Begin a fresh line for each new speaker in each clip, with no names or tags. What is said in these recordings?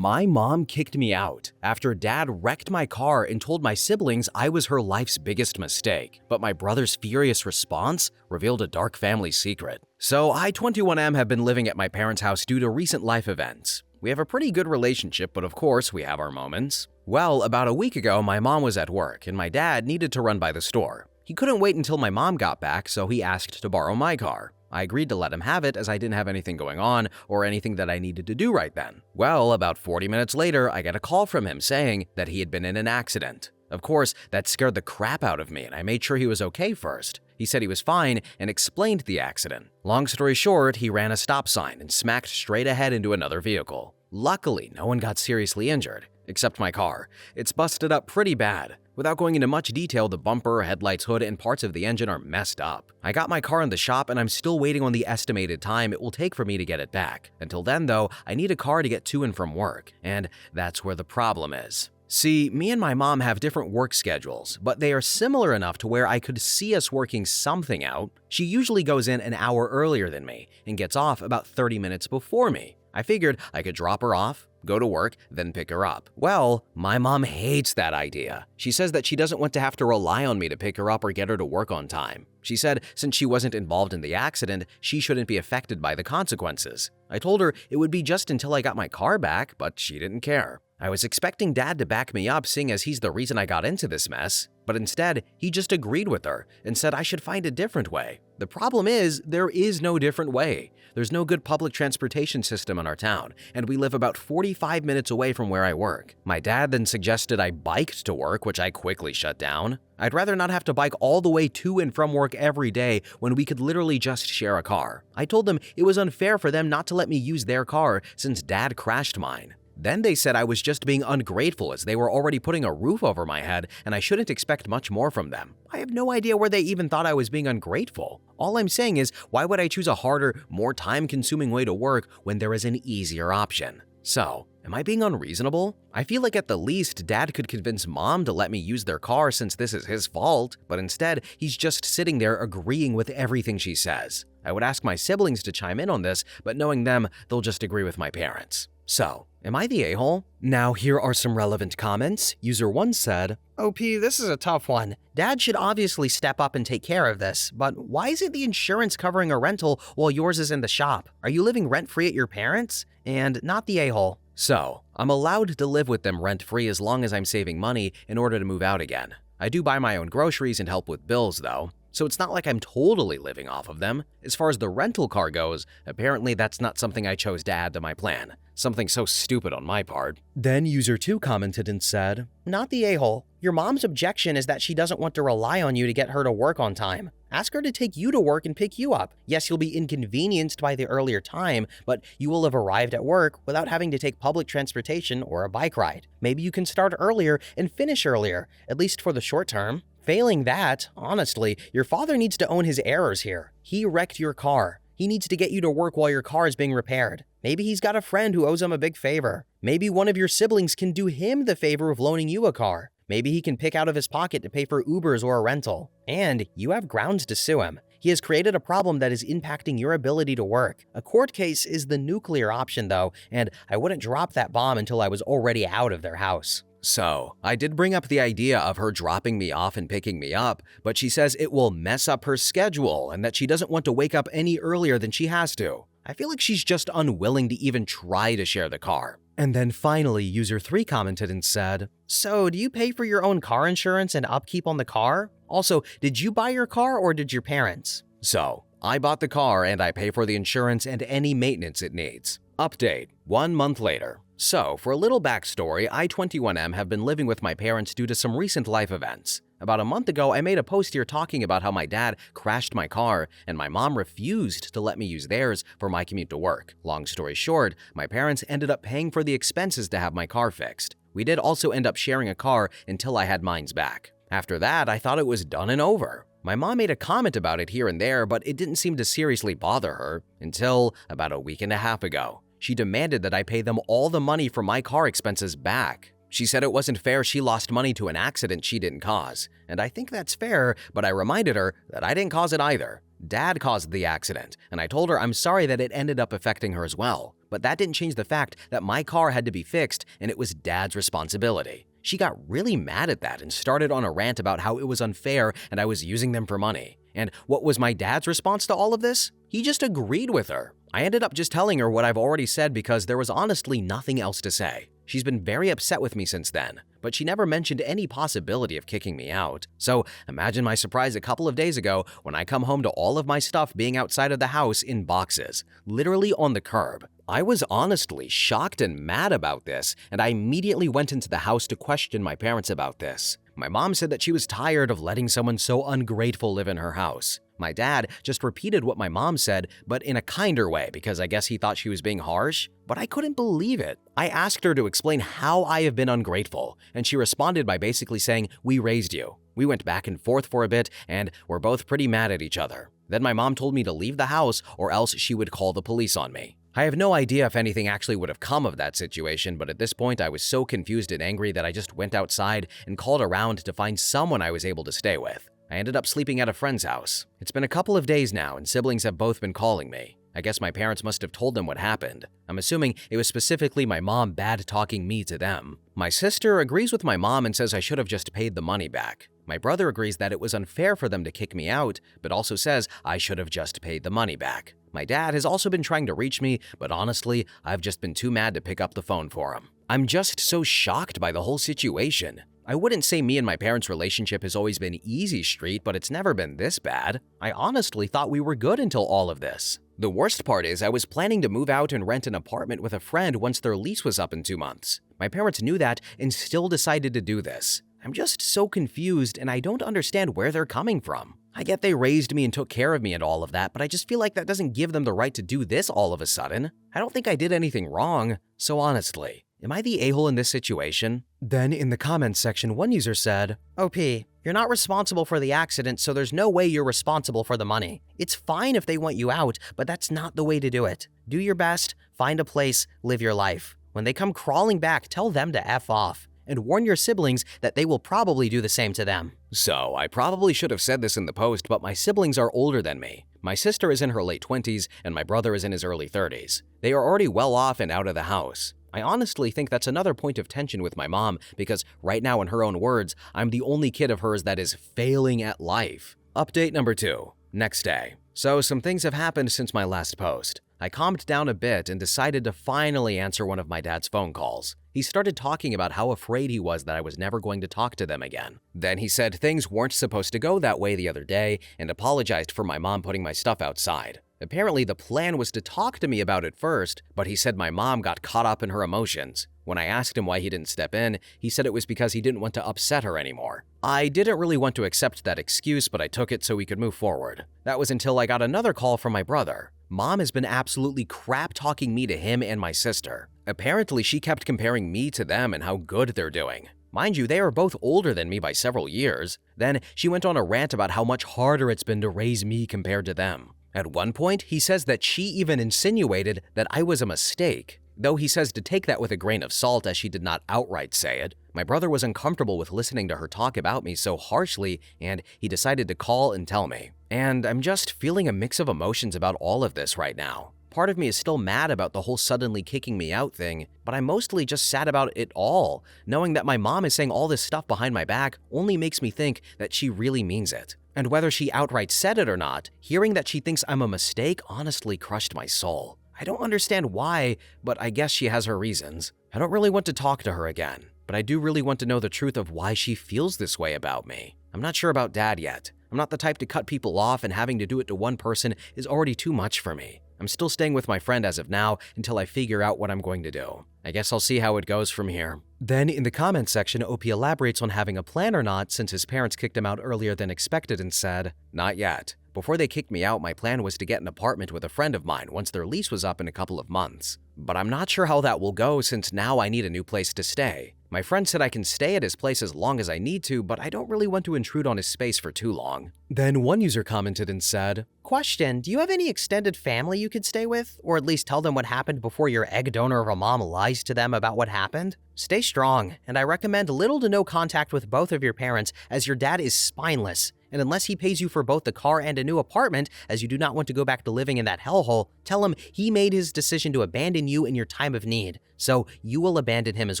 My mom kicked me out after Dad wrecked my car and told my siblings I was her life's biggest mistake, but my brother's furious response revealed a dark family secret. So I, 21M, have been living at my parents' house due to recent life events. We have a pretty good relationship, but of course we have our moments. Well, about a week ago, my mom was at work and my dad needed to run by the store. He couldn't wait until my mom got back, so he asked to borrow my car. I agreed to let him have it as I didn't have anything going on or anything that I needed to do right then. Well, about 40 minutes later, I get a call from him saying that he had been in an accident. Of course, that scared the crap out of me and I made sure he was okay first. He said he was fine and explained the accident. Long story short, he ran a stop sign and smacked straight ahead into another vehicle. Luckily, no one got seriously injured, except my car. It's busted up pretty bad. Without going into much detail, the bumper, headlights, hood, and parts of the engine are messed up. I got my car in the shop and I'm still waiting on the estimated time it will take for me to get it back. Until then, though, I need a car to get to and from work, and that's where the problem is. See, me and my mom have different work schedules, but they are similar enough to where I could see us working something out. She usually goes in an hour earlier than me and gets off about 30 minutes before me. I figured I could drop her off, go to work, then pick her up. Well, my mom hates that idea. She says that she doesn't want to have to rely on me to pick her up or get her to work on time. She said since she wasn't involved in the accident, she shouldn't be affected by the consequences. I told her it would be just until I got my car back, but she didn't care. I was expecting Dad to back me up, seeing as he's the reason I got into this mess, but instead, he just agreed with her and said I should find a different way. The problem is, there is no different way. There's no good public transportation system in our town, and we live about 45 minutes away from where I work. My dad then suggested I biked to work, which I quickly shut down. I'd rather not have to bike all the way to and from work every day when we could literally just share a car. I told them it was unfair for them not to let me use their car since Dad crashed mine. Then they said I was just being ungrateful as they were already putting a roof over my head and I shouldn't expect much more from them. I have no idea where they even thought I was being ungrateful. All I'm saying is, why would I choose a harder, more time-consuming way to work when there is an easier option? So, am I being unreasonable? I feel like at the least, Dad could convince Mom to let me use their car since this is his fault, but instead, he's just sitting there agreeing with everything she says. I would ask my siblings to chime in on this, but knowing them, they'll just agree with my parents. So, am I the a-hole? Now here are some relevant comments. User 1 said,
OP, this is a tough one. Dad should obviously step up and take care of this, but why isn't the insurance covering a rental while yours is in the shop? Are you living rent-free at your parents'? And not the a-hole.
So, I'm allowed to live with them rent-free as long as I'm saving money in order to move out again. I do buy my own groceries and help with bills though, so it's not like I'm totally living off of them. As far as the rental car goes, apparently that's not something I chose to add to my plan. Something so stupid on my part. Then user 2 commented and said,
Not the a-hole. Your mom's objection is that she doesn't want to rely on you to get her to work on time. Ask her to take you to work and pick you up. Yes, you'll be inconvenienced by the earlier time, but you will have arrived at work without having to take public transportation or a bike ride. Maybe you can start earlier and finish earlier, at least for the short term. Failing that, honestly, your father needs to own his errors here. He wrecked your car. He needs to get you to work while your car is being repaired. Maybe he's got a friend who owes him a big favor. Maybe one of your siblings can do him the favor of loaning you a car. Maybe he can pick out of his pocket to pay for Ubers or a rental. And you have grounds to sue him. He has created a problem that is impacting your ability to work. A court case is the nuclear option though, and I wouldn't drop that bomb until I was already out of their house.
So, I did bring up the idea of her dropping me off and picking me up, but she says it will mess up her schedule and that she doesn't want to wake up any earlier than she has to. I feel like she's just unwilling to even try to share the car. And then finally, user 3 commented and said,
So, do you pay for your own car insurance and upkeep on the car? Also, did you buy your car or did your parents?
So, I bought the car and I pay for the insurance and any maintenance it needs. Update, 1 month later. So, for a little backstory, I, 21M, have been living with my parents due to some recent life events. About a month ago, I made a post here talking about how my dad crashed my car and my mom refused to let me use theirs for my commute to work. Long story short, my parents ended up paying for the expenses to have my car fixed. We did also end up sharing a car until I had mine's back. After that, I thought it was done and over. My mom made a comment about it here and there, but it didn't seem to seriously bother her until about a week and a half ago. She demanded that I pay them all the money for my car expenses back. She said it wasn't fair she lost money to an accident she didn't cause, and I think that's fair, but I reminded her that I didn't cause it either. Dad caused the accident, and I told her I'm sorry that it ended up affecting her as well. but that didn't change the fact that my car had to be fixed and it was Dad's responsibility. She got really mad at that and started on a rant about how it was unfair and I was using them for money. And what was my dad's response to all of this? He just agreed with her. I ended up just telling her what I've already said because there was honestly nothing else to say. She's been very upset with me since then, but she never mentioned any possibility of kicking me out. So imagine my surprise a couple of days ago when I come home to all of my stuff being outside of the house in boxes, literally on the curb. I was honestly shocked and mad about this, and I immediately went into the house to question my parents about this. My mom said that she was tired of letting someone so ungrateful live in her house. My dad just repeated what my mom said, but in a kinder way because I guess he thought she was being harsh. But I couldn't believe it. I asked her to explain how I have been ungrateful, and she responded by basically saying, "We raised you." We went back and forth for a bit, and we're both pretty mad at each other. Then my mom told me to leave the house or else she would call the police on me. I have no idea if anything actually would have come of that situation, but at this point I was so confused and angry that I just went outside and called around to find someone I was able to stay with. I ended up sleeping at a friend's house. It's been a couple of days now and siblings have both been calling me. I guess my parents must have told them what happened. I'm assuming it was specifically my mom bad-talking me to them. My sister agrees with my mom and says I should have just paid the money back. My brother agrees that it was unfair for them to kick me out, but also says I should have just paid the money back. My dad has also been trying to reach me, but honestly, I've just been too mad to pick up the phone for him. I'm just so shocked by the whole situation. I wouldn't say me and my parents' relationship has always been easy street, but it's never been this bad. I honestly thought we were good until all of this. The worst part is I was planning to move out and rent an apartment with a friend once their lease was up in 2 months. My parents knew that and still decided to do this. I'm just so confused and I don't understand where they're coming from. I get they raised me and took care of me and all of that, but I just feel like that doesn't give them the right to do this all of a sudden. I don't think I did anything wrong. So honestly, am I the a-hole in this situation? Then in the comments section, one user said,
OP, you're not responsible for the accident, so there's no way you're responsible for the money. It's fine if they want you out, but that's not the way to do it. Do your best, find a place, live your life. When they come crawling back, tell them to F off. And warn your siblings that they will probably do the same to them.
So, I probably should have said this in the post, but my siblings are older than me. My sister is in her late 20s and my brother is in his early 30s. They are already well off and out of the house. I honestly think that's another point of tension with my mom because right now, in her own words, I'm the only kid of hers that is failing at life. Update number 2. Next day. So some things have happened since my last post. I calmed down a bit and decided to finally answer one of my dad's phone calls. He started talking about how afraid he was that I was never going to talk to them again. Then he said things weren't supposed to go that way the other day and apologized for my mom putting my stuff outside. Apparently, the plan was to talk to me about it first, but he said my mom got caught up in her emotions. When I asked him why he didn't step in, he said it was because he didn't want to upset her anymore. I didn't really want to accept that excuse, but I took it so we could move forward. That was until I got another call from my brother. Mom has been absolutely crap-talking me to him and my sister. Apparently, she kept comparing me to them and how good they're doing. Mind you, they are both older than me by several years. Then she went on a rant about how much harder it's been to raise me compared to them. At one point, he says that she even insinuated that I was a mistake, though he says to take that with a grain of salt as she did not outright say it. My brother was uncomfortable with listening to her talk about me so harshly, and he decided to call and tell me. And I'm just feeling a mix of emotions about all of this right now. Part of me is still mad about the whole suddenly kicking me out thing, but I'm mostly just sad about it all. Knowing that my mom is saying all this stuff behind my back only makes me think that she really means it. And whether she outright said it or not, hearing that she thinks I'm a mistake honestly crushed my soul. I don't understand why, but I guess she has her reasons. I don't really want to talk to her again, but I do really want to know the truth of why she feels this way about me. I'm not sure about Dad yet. I'm not the type to cut people off, and having to do it to one person is already too much for me. I'm still staying with my friend as of now until I figure out what I'm going to do. I guess I'll see how it goes from here. Then in the comments section, OP elaborates on having a plan or not since his parents kicked him out earlier than expected and said, "Not yet. Before they kicked me out, my plan was to get an apartment with a friend of mine once their lease was up in a couple of months. But I'm not sure how that will go since now I need a new place to stay. My friend said I can stay at his place as long as I need to, but I don't really want to intrude on his space for too long." Then one user commented and said,
Question, do you have any extended family you could stay with? Or at least tell them what happened before your egg donor of a mom lies to them about what happened? Stay strong, and I recommend little to no contact with both of your parents as your dad is spineless, And unless he pays you for both the car and a new apartment, as you do not want to go back to living in that hellhole, tell him he made his decision to abandon you in your time of need, so you will abandon him as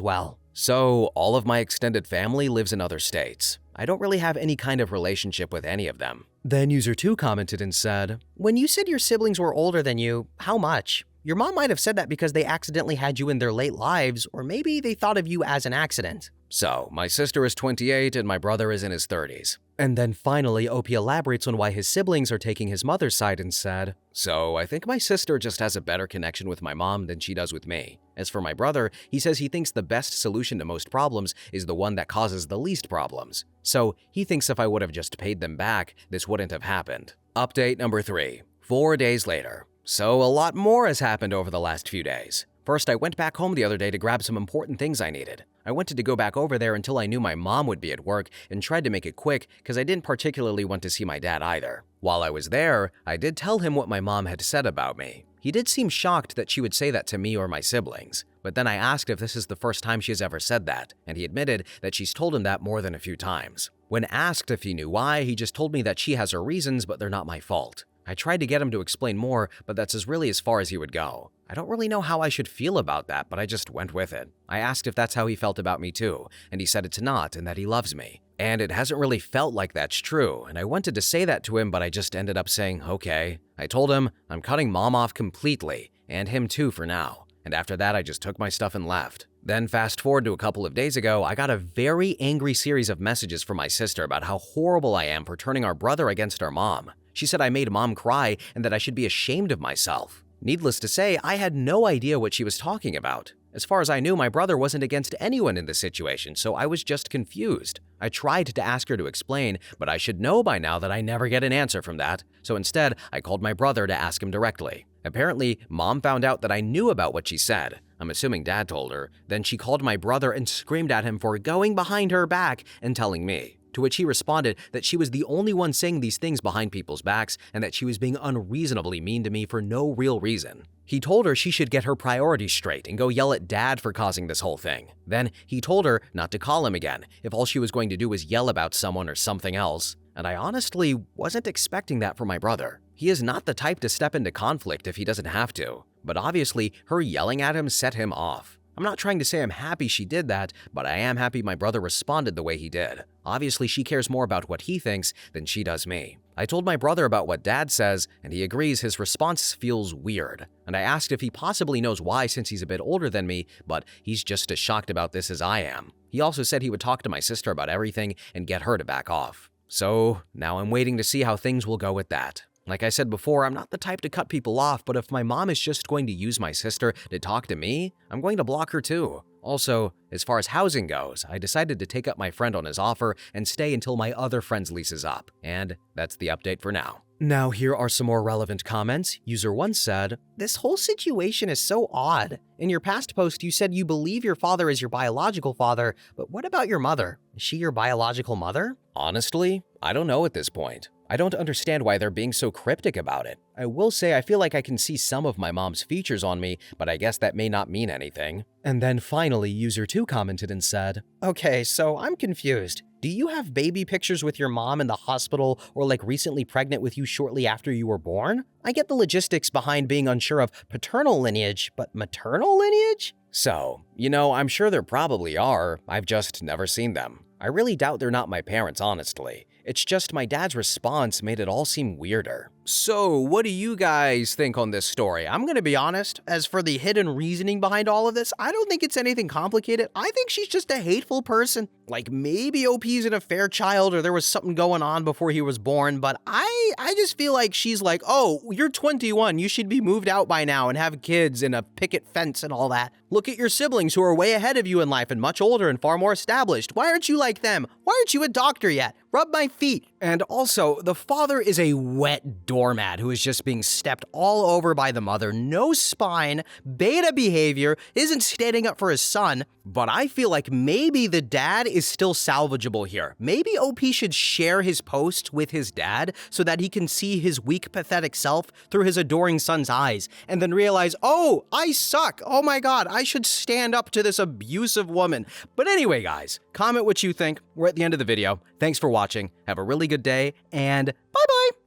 well.
So, all of my extended family lives in other states. I don't really have any kind of relationship with any of them.
Then user 2 commented and said, when you said your siblings were older than you, how much? Your mom might have said that because they accidentally had you in their late lives, or maybe they thought of you as an accident.
So, my sister is 28 and my brother is in his 30s.
And then finally, OP elaborates on why his siblings are taking his mother's side and said,
so I think my sister just has a better connection with my mom than she does with me. As for my brother, he says he thinks the best solution to most problems is the one that causes the least problems. So he thinks if I would have just paid them back, this wouldn't have happened. Update number 3. 4 days later. So a lot more has happened over the last few days. First, I went back home the other day to grab some important things I needed. I wanted to go back over there until I knew my mom would be at work and tried to make it quick because I didn't particularly want to see my dad either. While I was there, I did tell him what my mom had said about me. He did seem shocked that she would say that to me or my siblings, but then I asked if this is the first time she has ever said that, and he admitted that she's told him that more than a few times. When asked if he knew why, he just told me that she has her reasons, but they're not my fault. I tried to get him to explain more, but that's really as far as he would go. I don't really know how I should feel about that, but I just went with it. I asked if that's how he felt about me too, and he said it's not and that he loves me. And it hasn't really felt like that's true, and I wanted to say that to him, but I just ended up saying, okay. I told him I'm cutting mom off completely, and him too for now. And after that, I just took my stuff and left. Then fast forward to a couple of days ago, I got a very angry series of messages from my sister about how horrible I am for turning our brother against our mom. She said I made mom cry and that I should be ashamed of myself. Needless to say, I had no idea what she was talking about. As far as I knew, my brother wasn't against anyone in this situation, so I was just confused. I tried to ask her to explain, but I should know by now that I never get an answer from that, so instead, I called my brother to ask him directly. Apparently, mom found out that I knew about what she said. I'm assuming dad told her. Then she called my brother and screamed at him for going behind her back and telling me. To which he responded that she was the only one saying these things behind people's backs and that she was being unreasonably mean to me for no real reason. He told her she should get her priorities straight and go yell at dad for causing this whole thing. Then he told her not to call him again if all she was going to do was yell about someone or something else. And I honestly wasn't expecting that from my brother. He is not the type to step into conflict if he doesn't have to. But obviously, her yelling at him set him off. I'm not trying to say I'm happy she did that, but I am happy my brother responded the way he did. Obviously, she cares more about what he thinks than she does me. I told my brother about what dad says, and he agrees his response feels weird. And I asked if he possibly knows why since he's a bit older than me, but he's just as shocked about this as I am. He also said he would talk to my sister about everything and get her to back off. So now I'm waiting to see how things will go with that. Like I said before, I'm not the type to cut people off, but if my mom is just going to use my sister to talk to me, I'm going to block her too. Also, as far as housing goes, I decided to take up my friend on his offer and stay until my other friend's lease is up. And that's the update for now.
Now here are some more relevant comments. User 1 said, this whole situation is so odd. In your past post, you said you believe your father is your biological father, but what about your mother? Is she your biological mother?
Honestly, I don't know at this point. I don't understand why they're being so cryptic about it. I will say I feel like I can see some of my mom's features on me, but I guess that may not mean anything.
And then finally, user 2 commented and said, okay, so I'm confused. Do you have baby pictures with your mom in the hospital or like recently pregnant with you shortly after you were born? I get the logistics behind being unsure of paternal lineage, but maternal lineage?
So, I'm sure there probably are. I've just never seen them. I really doubt they're not my parents, honestly. It's just my dad's response made it all seem weirder.
So, what do you guys think on this story? I'm gonna be honest, as for the hidden reasoning behind all of this, I don't think it's anything complicated. I think she's just a hateful person. Like, maybe OP's an affair child or there was something going on before he was born, but I just feel like she's like, oh, you're 21, you should be moved out by now and have kids and a picket fence and all that. Look at your siblings who are way ahead of you in life and much older and far more established. Why aren't you like them? Why aren't you a doctor yet? Rub my feet. And also, the father is a wet doormat who is just being stepped all over by the mother. No spine, beta behavior, isn't standing up for his son. But I feel like maybe the dad is still salvageable here. Maybe OP should share his post with his dad so that he can see his weak, pathetic self through his adoring son's eyes and then realize, oh, I suck. Oh my God, I should stand up to this abusive woman. But anyway, guys, comment what you think. We're at the end of the video. Thanks for watching. Have a really
good day, and bye-bye!